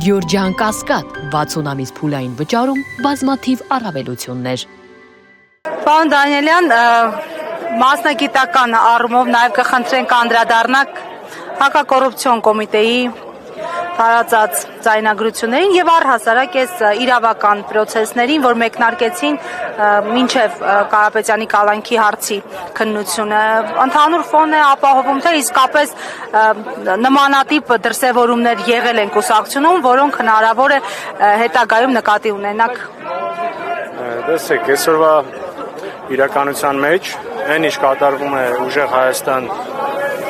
Գյորջյան Կասկադ 60 ամիս փուլային վճարում բազմաթիվ առավելություններ։ Պարոն Դանիելյան, մասնագիտական առումով նաև կխնդրենք անդրադառնաք հակակոռուպցիոն կոմիտեի տարածած ձայնագրություններին եւ առհասարակ այս իրավական պրոցեսներին, որ մեկնարկեցին մինչև Կարապետյանի կալանքի հարցի քննությունը, ընդհանուր ֆոնն է ապահովում, թե իսկապես նմանատիպ դրսևորումներ եղել են կուսակցությունում, որոնք հնարավոր է հետագայում նկատի ունենաք։ Տեսեք, այսօրվա իրականության մեջ այն ինչ կատարվում է ուժեղ Հայաստան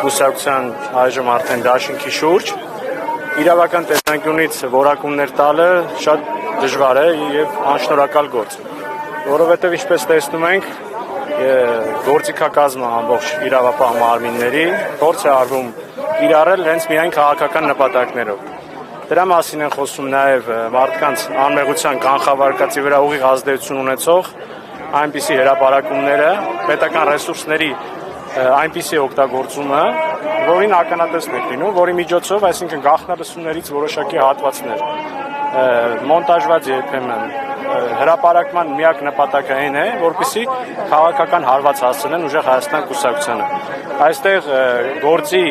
կուսակցության այժմ արդեն դաշինքի շուրջ, իրավական տեսանկյունից որակումներ տալը շատ դժվար է եւ անշնորհակալ գործ, որովհետեւ ինչպես տեսնում ենք, գործիքակազմը ամբողջ իրավապահ մարմինների փորձ է արվում իրարել հենց միայն քաղաքական նպատակներով։ Դրա մասին են խոսում նաեւ մարդկանց անմեղության կանխավարկածի վրա ուղիղ ազդեցություն ունեցող այնպիսի հրապարակումները, պետական ռեսուրսների այնպիսի օգտագործումը, որին ականատեսն եք լինում, որի միջոցով, այսինքն գաղտնալսումներից որոշակի հատվածներ մոնտաժված երբեմն հրապարակման միակ նպատակը այն է, որպեսզի քաղաքական հարված հասցնեն ուժեղ Հայաստան կուսակցությանը։ Այստեղ գործի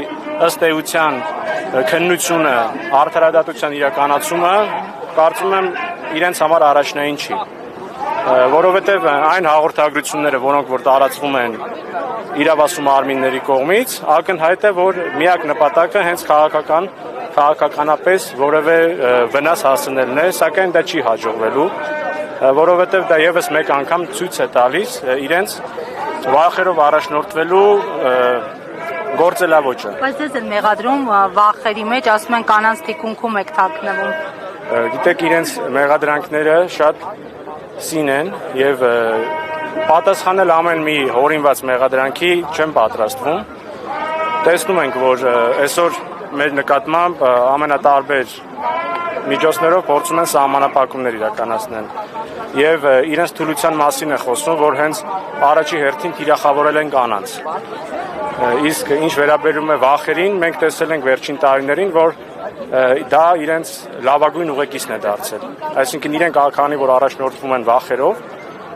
ըստ էության քննությունը, արդարադատության իրականացումը, կարծում եմ, իրենց համար առաջնային չի, որովհետև այն հաղորդագրությունները, որոնք որ տարածվում են իրավասու մարմինների կողմից, ակնհայտ է, որ միակ նպատակը հենց քաղաքականապես որևէ վնաս հասցնելն է, սակայն դա չի հաջողվելու, որովհետև դա եւս մեկ անգամ ցույց է տալիս իրենց վախերով առաջնորդվելու գործելավոճը։ Բայց դες են մեղադրում վախերի մեջ, ասում են կանանց թիկունքում եք թաքնվում։ Գիտեք, իրենց մեղադրանքները շատ սին են եւ պատասխանել ամեն մի հորինված մեղադրանքի չեն պատրաստվում։ Տեսնում ենք, որ այսօր մեր նկատմամբ ամենատարբեր միջոցներով փորձում են սահմանափակումներ իրականացնել եւ իրենց թուլության մասին է խոսում, որ հենց առաջի հերթին թիրախավորել են կանանց։ Իսկ ինչ վերաբերում է վախերին, մենք տեսել ենք վերջին տարիներին, որ դա իրենց լավագույն ուղեկիցն է դարձել։ Այսինքն իրենք քանի որ առաջնորդվում են վախերով,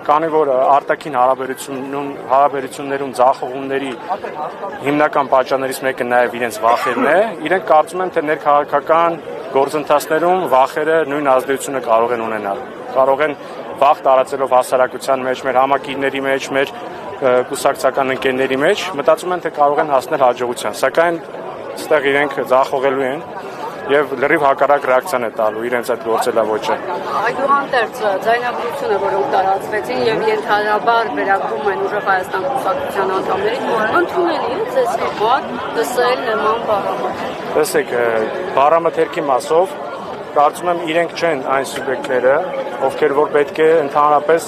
քանի որ արտաքին հարաբերություններում ձախողումների հիմնական պատճառներից մեկը նաև իրենց վախերն է, իրենք կարծում են, թե ներքաղաքական գործընթացներում վախերը նույն ազդեցությունը կարող են ունենալ։ Կարող են վախ տարածելով հասարակության մեջ, մեր համակիրների մեջ, մեր կուսակցական ընկերների մեջ, մտածում են, թե կարող են հասնել հաջողության, սակայն այստեղ իրենք ձախողելու են եւ լրիվ հակառակ ռեակցիան է տալու իրենց այդ գործելավոճը։ Այդուհանդերձ ձայնագրությունը, որոնք տարածվեցին եւ ենթադրաբար վերագրում են ուժեղ Հայաստան կուսակցության անդամներին, ընդունելի է ձեզ համար լսել նման բառամթերք։ Տեսեք, բառամթերքի մասով կարծում եմ իրենք չեն այն սուբյեկտները, ովքեր որ պետք է ընդհանրապես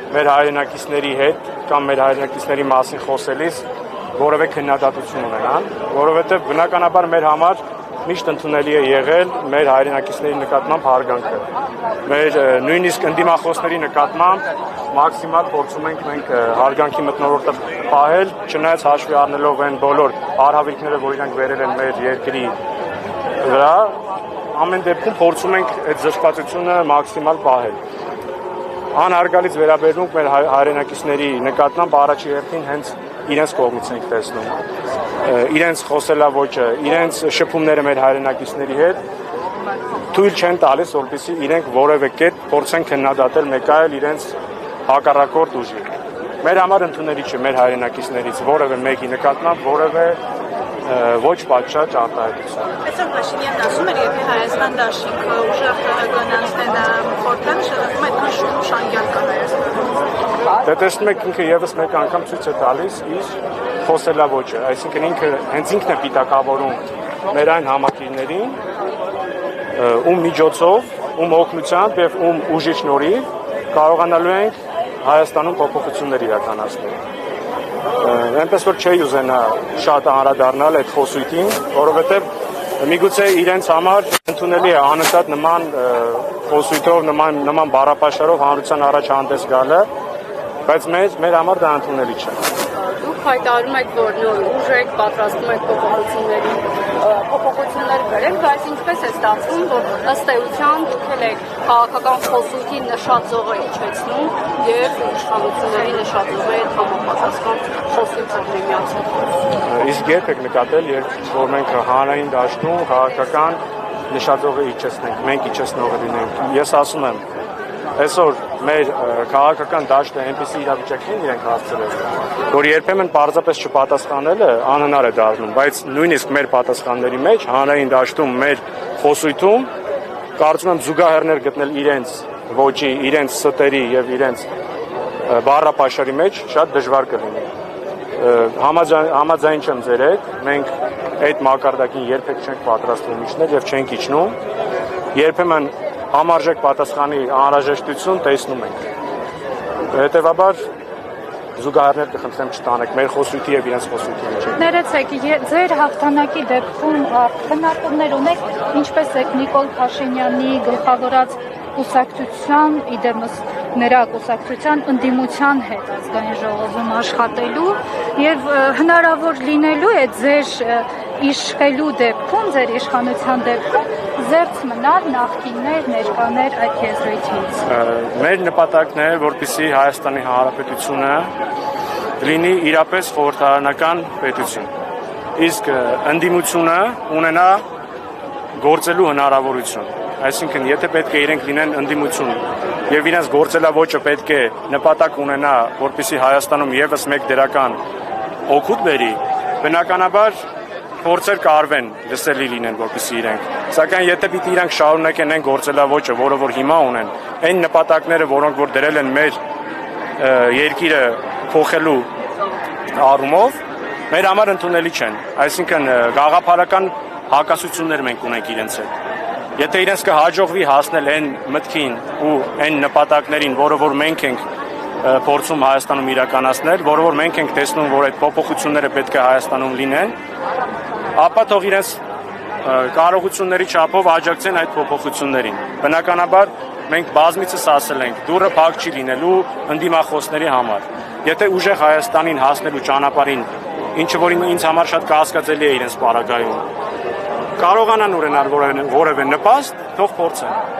մեր հայրենակիցների հետ կամ մեր հայրենակիցների մասին խոսելիս որևէ քննադատություն ունենան, որովհետեւ բնականաբար մեր համար միշտ ընդունելի է եղել մեր հայրենակիցների նկատմամբ հարգանքը։ Մեր նույնիսկ ընդդիմախոսների նկատմամբ մաքսիմալ փորձում ենք մենք հարգանքի մթնոլորտը պահել, չնայած հաշվի առնելով այն բոլոր արհավիրքները, որ իրանք վերել են մեր երկրի վրա, ամեն դեպքում փորձում ենք այդ զսպվածությունը մաքսիմալ պահել։ Անհարգալից վերաբերմունք մեր հայրենակիցների նկատմամբ առաջի հերթին հենց իրենց կողմից ենք տեսնում։ Իրենց խոսելավոճը, իրենց շփումները մեր հայրենակիցների հետ թույլ չեն տալիս, որպեսզի իրենք որևէ կերպ փորձեն քննադատել մեկ այլ իրենց հակառակորդ ուժի։ Մեր համար ընդունելի չէ մեր հայրենակիցներից որևէ մեկի նկատմամբ որևէ ոչ պատշաճ արտահայտություն։ Այսօր Փաշինյանն ասում էր, եթե Հայաստան դաշինքը ուժեղ գնացնեն խորհրդան, շնորհում է շանգյալ կա Հայաստանում։ Դե տեսնում եք ինքը եւս մեկ անգամ ցույց է տալիս իր խոսելավոճը, այսինքն ինքը հենց ինքն է պիտակավորում մեր այն համակիրներին, ում միջոցով, ում օգնությամբ եւ ում ուժի շնորհիվ կարողանալու ենք Հայաստանում փոփոխություններ իրականացնել։ Այնպես որ չի ուզենա շատ անդրադառնալ այդ խոսույթին, որովհետեւ միգուցե իրենց համար ընդունելի է անընդհատ նման խոսույթով, նման բառապաշարով հանրության առաջ հանդես գալը, բայց մեր համար դա ընդունելի չէ։ Դուք հայտարարում եք, որ նոր ուժ եք, պատրաստում եք փոփոխությունների, փոփոխություններ բերել, բայց ինչպես է ստացվում, որ ըստ էության դուք եք քաղաքական խոսուկի նշաձողը իջեցնում եւ իշխանությունների նշաձողը համապատասխան խոսությունների միացնում։ Իսկ երբ եք նկատել, երբ որ մենք հանրային դաշտում քաղաքական նշաձողը իջեցնենք, մենք իջեցնողը լինենք։ Ես ասում եմ, այսօր մեր քաղաքական դաշտը այնպիսի իրավիճակին իրենք հասցրել, որ երբեմն պարզապես չպատասխանելը անհնար է դառնում, բայց նույնիսկ մեր պատասխանների մեջ, հանրային դաշտում, մեր խոսույթում կարծում եմ զուգահեռներ գտնել իրենց ոճի, իրենց ստերի եւ իրենց բառապաշարի մեջ շատ դժվար կլինի։ Համաձայն չեմ ձեր հետ, մենք այդ մակարդակին երբեք չենք պատրաստվում իջնել եւ չենք իջնում։ Երբեմն համարժեք պատասխանի անհրաժեշտություն տեսնում ենք։ Հետևաբար զուգահեռներ կխնդրեմ չտանեք մեր խոսույթի եւ իրենց խոսույթի մեջ։ Ներեցեք, ձեր հաղթանակի դեպքում քննարկումներ ունեք, ինչպես է Նիկոլ Փաշինյանի գլխավորած կուսակցության, իդեմս նրա կուսակցության ընդդիմության հետ ազգային ժողովում աշխատելու եւ հնարավոր լինելու է ձեր իշխելու դեպքում, ձեր իշխանության դեպքում զերծ մնալ նախկիններ, ներկաներ այդ եզրույթից։ Մեր նպատակն է, որպեսզի Հայաստանի Հանրապետությունը լինի իրապես խորհրդարանական պետություն։ Իսկ ընդդիմությունը ունենա գործելու հնարավորություն։ Այսինքն, եթե պետք է իրենք լինեն ընդդիմություն եւ իրենց գործելավոճը պետք է նպատակ ունենա, որպեսզի Հայաստանում եւս մեկ դրական օգուտ բերի, բնականաբար փորձեր կարվեն լսելի լինեն, որպեսզի իրենք։ Սակայն եթե պիտի իրանք շարունակեն այն գործելավոճը, որը որ հիմա ունեն, այն նպատակները, որոնք որ դրել են մեր երկիրը փոխելու առումով, մեր համար ընդունելի չեն։ Այսինքն գաղափարական հակասություններ մենք ունենք իրենց հետ։ Եթե իրենց կհաջողվի հասնել այն մտքին ու այն նպատակներին, որը որ մենք ենք փորձում Հայաստանում իրականացնել, որը որ մենք ենք տեսնում, որ այդ փոփոխությունները պետք է Հայաստանում լինեն, ապա թող իրենց կարողությունների չափով աջակցեն այդ փոփոխություններին։ Բնականաբար մենք բազմիցս ասել ենք, դուռը փակ չի լինելու ընդդիմախոսների համար։ Եթե ուժեղ Հայաստանին հասնելու ճանապարհին, ինչը որ ինձ համար շատ կասկածելի է իրենց պարագայում, կարողանան ունենալ որևէ նպաստ, թող փորձեն։